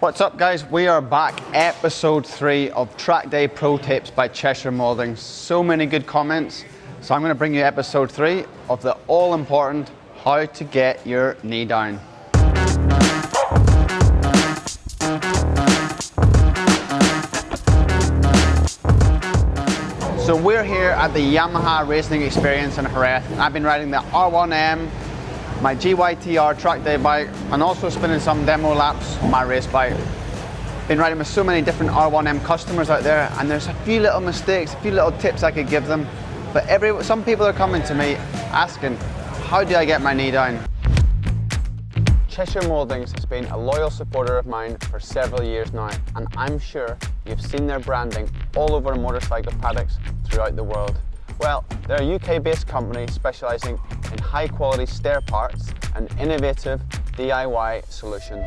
What's up guys, we are back, episode 3 of Track Day Pro Tips by Cheshire Mouldings. So many good comments, so I'm going to bring you episode 3 of the all important how to get your knee down. So we're here at the Yamaha Racing Experience in Jerez. I've been riding the R1M, my GYTR track day bike, and also spinning some demo laps on my race bike. Been riding with so many different R1M customers out there, and there's a few little mistakes, a few little tips I could give them. But some people are coming to me asking, how do I get my knee down? Cheshire Mouldings has been a loyal supporter of mine for several years now, and I'm sure you've seen their branding all over motorcycle paddocks throughout the world. Well, they're a UK-based company specialising in high-quality stair parts and innovative DIY solutions.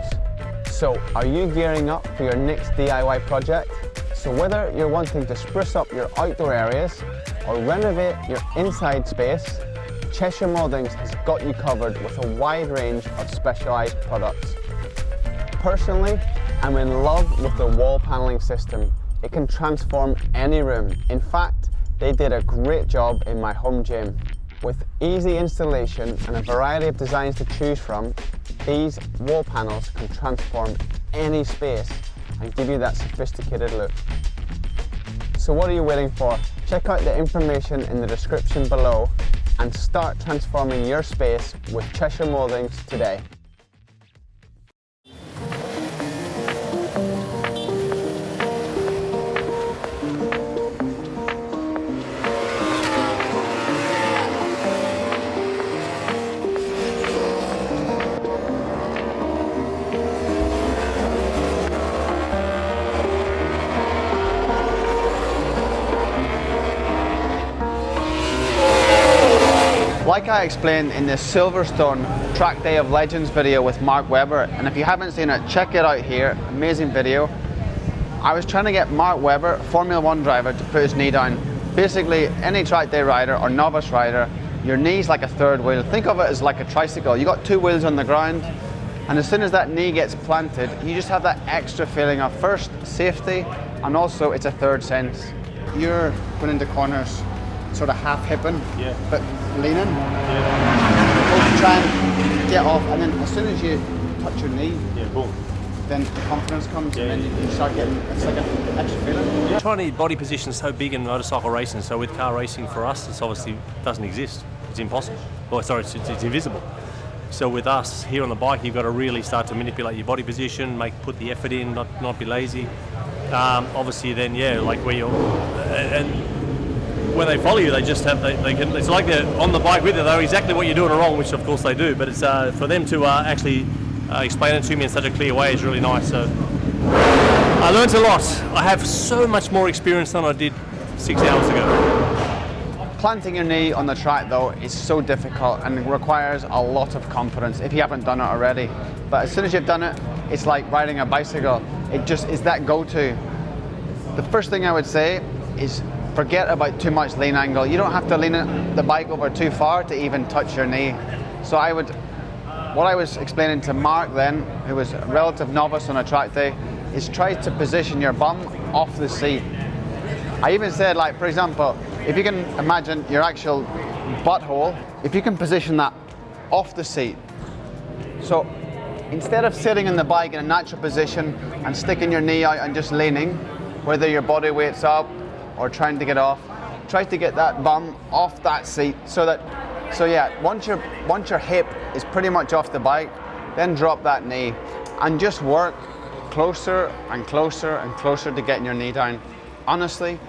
So, are you gearing up for your next DIY project? So whether you're wanting to spruce up your outdoor areas or renovate your inside space, Cheshire Mouldings has got you covered with a wide range of specialised products. Personally, I'm in love with the wall panelling system. It can transform any room. In fact, they did a great job in my home gym. With easy installation and a variety of designs to choose from, these wall panels can transform any space and give you that sophisticated look. So what are you waiting for? Check out the information in the description below and start transforming your space with Cheshire Mouldings today. Like I explained in the Silverstone Track Day of Legends video with Mark Webber, and if you haven't seen it, check it out here, amazing video. I was trying to get Mark Webber, Formula 1 driver, to put his knee down. Basically, any track day rider or novice rider, your knee's like a third wheel. Think of it as like a tricycle. You got 2 wheels on the ground, and as soon as that knee gets planted, you just have that extra feeling of first, safety, and also it's a third sense. You're going into corners sort of half hipping, but leaning. Yeah. Try and get off, and then as soon as you touch your knee, boom, then the confidence comes, and then you start getting, it's like an extra feeling. Yeah. Trying to body position is so big in motorcycle racing, so with car racing for us, it's obviously doesn't exist. It's impossible. Well, sorry, it's invisible. So with us here on the bike, you've got to really start to manipulate your body position, put the effort in, not be lazy. Obviously, then like where you're and when they follow you, they just have, they can, it's like they're on the bike with you, they know exactly what you're doing wrong, which of course they do, but it's for them to actually explain it to me in such a clear way is really nice. So I learned a lot. I have so much more experience than I did 6 hours ago. Planting your knee on the track though is so difficult and requires a lot of confidence if you haven't done it already. But as soon as you've done it, it's like riding a bicycle. It just is that go-to. The first thing I would say is forget about too much lean angle. You don't have to lean the bike over too far to even touch your knee. So what I was explaining to Mark then, who was a relative novice on a track day, is try to position your bum off the seat. I even said, like, for example, if you can imagine your actual butthole, if you can position that off the seat. So instead of sitting in the bike in a natural position and sticking your knee out and just leaning, whether your body weight's up or trying to get off, try to get that bum off that seat so once your hip is pretty much off the bike, then drop that knee and just work closer and closer and closer to getting your knee down. Honestly,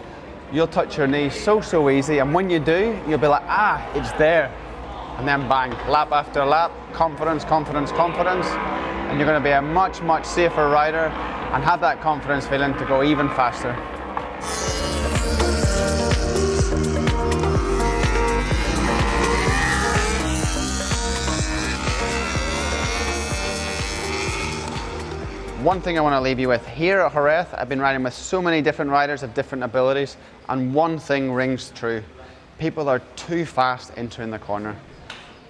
you'll touch your knee so easy, and when you do, you'll be like, it's there. And then bang, lap after lap, confidence, confidence, confidence, and you're gonna be a much safer rider and have that confidence feeling to go even faster. One thing I want to leave you with, here at Jerez, I've been riding with so many different riders of different abilities, and one thing rings true. People are too fast entering the corner.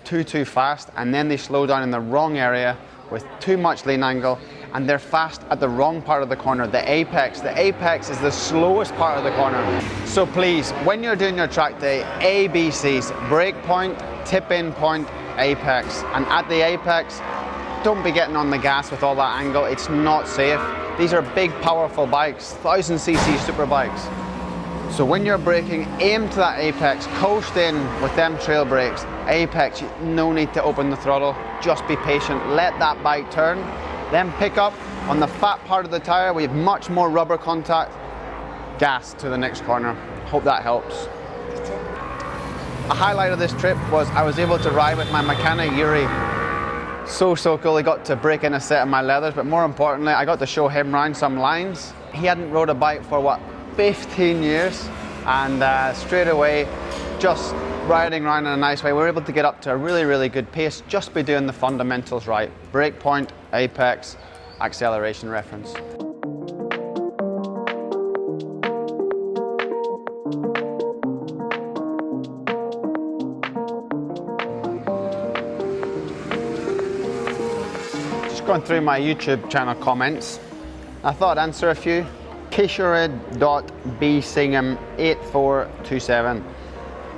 Too fast, and then they slow down in the wrong area, with too much lean angle, and they're fast at the wrong part of the corner, the apex. The apex is the slowest part of the corner. So please, when you're doing your track day, ABCs, brake point, tip-in point, apex. And at the apex, don't be getting on the gas with all that angle. It's not safe. These are big, powerful bikes, 1000cc super bikes. So when you're braking, aim to that apex, coast in with them trail brakes. Apex, no need to open the throttle, just be patient, let that bike turn, then pick up on the fat part of the tire. We have much more rubber contact, gas to the next corner. Hope that helps. A highlight of this trip was I was able to ride with my mechanic Yuri. So cool. He got to break in a set of my leathers, but more importantly, I got to show him around some lines. He hadn't rode a bike for what, 15 years, and straight away, just riding around in a nice way, we were able to get up to a really good pace, just by doing the fundamentals right. Brake point, apex, acceleration reference. Just going through my YouTube channel comments, I thought I'd answer a few. Cheshire.bsingham8427.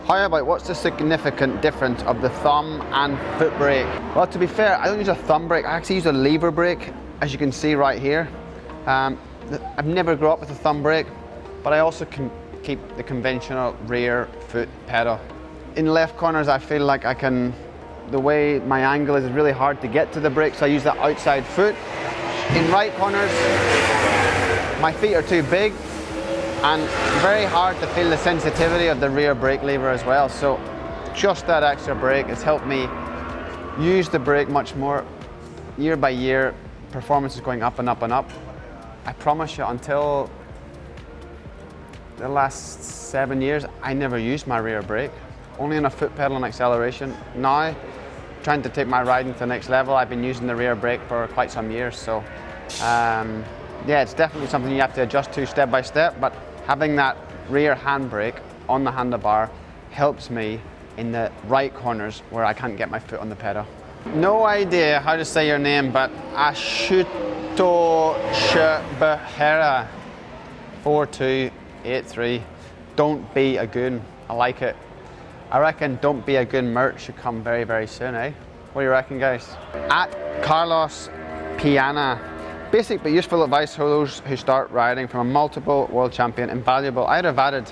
How about what's the significant difference of the thumb and foot brake? Well, to be fair, I don't use a thumb brake, I actually use a lever brake, as you can see right here. I've never grew up with a thumb brake, but I also can keep the conventional rear foot pedal. In left corners, I feel like the way my angle is really hard to get to the brake, so I use the outside foot. In right corners, my feet are too big and very hard to feel the sensitivity of the rear brake lever as well. So just that extra brake has helped me use the brake much more. Year by year, performance is going up and up and up. I promise you, until the last 7 years, I never used my rear brake. Only on a foot pedal and acceleration. Now, trying to take my riding to the next level, I've been using the rear brake for quite some years. So. Yeah, it's definitely something you have to adjust to step by step, but having that rear handbrake on the handlebar helps me in the right corners where I can't get my foot on the pedal. No idea how to say your name, but Ashuto Shbehera 4283. Don't be a goon. I like it. I reckon Don't Be a Goon merch should come very soon, eh? What do you reckon, guys? At Carlos Piana. Basic but useful advice for those who start riding from a multiple world champion. Invaluable. I'd have added,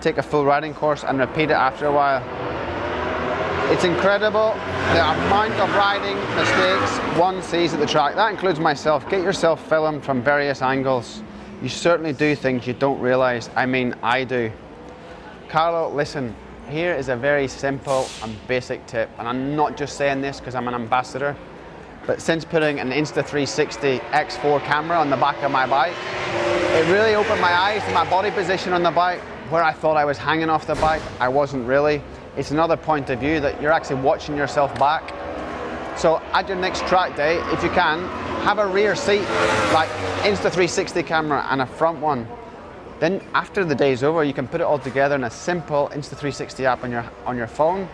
take a full riding course and repeat it after a while. It's incredible the amount of riding mistakes one sees at the track. That includes myself. Get yourself filmed from various angles. You certainly do things you don't realize. I mean, I do. Carlo, listen, here is a very simple and basic tip, and I'm not just saying this because I'm an ambassador. But since putting an Insta360 X4 camera on the back of my bike, it really opened my eyes to my body position on the bike. Where I thought I was hanging off the bike, I wasn't really. It's another point of view that you're actually watching yourself back. So at your next track day, if you can, have a rear seat, like Insta360 camera and a front one. Then after the day's over, you can put it all together in a simple Insta360 app on your phone.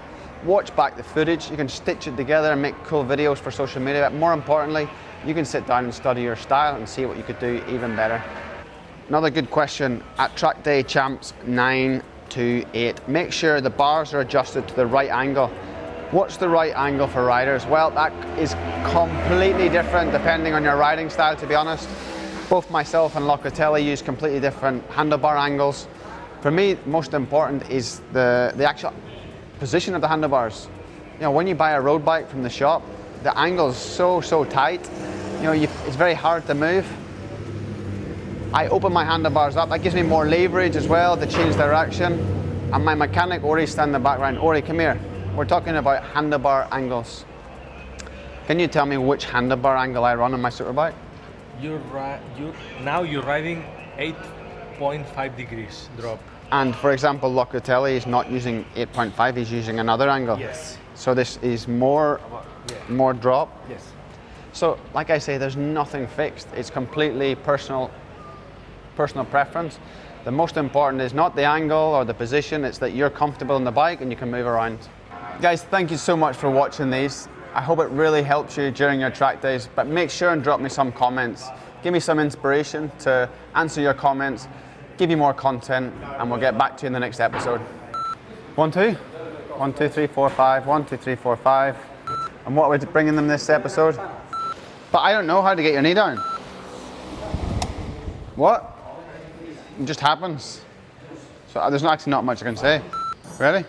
Watch back the footage, you can stitch it together and make cool videos for social media, but more importantly, you can sit down and study your style and see what you could do even better. Another good question, at Track Day Champs 928, make sure the bars are adjusted to the right angle. What's the right angle for riders? Well, that is completely different depending on your riding style, to be honest. Both myself and Locatelli use completely different handlebar angles. For me, most important is the actual position of the handlebars. You know, when you buy a road bike from the shop, the angle is so tight. You know, it's very hard to move. I open my handlebars up. That gives me more leverage as well to change direction. And my mechanic, Ori, stand in the background. Ori, come here. We're talking about handlebar angles. Can you tell me which handlebar angle I run on my superbike? Now you're riding 8.5 degrees drop. And for example, Locatelli is not using 8.5, he's using another angle. Yes. So this is more drop. Yes. So like I say, there's nothing fixed. It's completely personal preference. The most important is not the angle or the position, it's that you're comfortable on the bike and you can move around. Guys, thank you so much for watching these. I hope it really helps you during your track days, but make sure and drop me some comments. Give me some inspiration to answer your comments, give you more content, and we'll get back to you in the next episode. 1, 2. 1, 2, 3, 4, 5. 1, 2, 3, 4, 5. And what are we bringing them this episode? But I don't know how to get your knee down. What? It just happens. So there's actually not much I can say. Ready?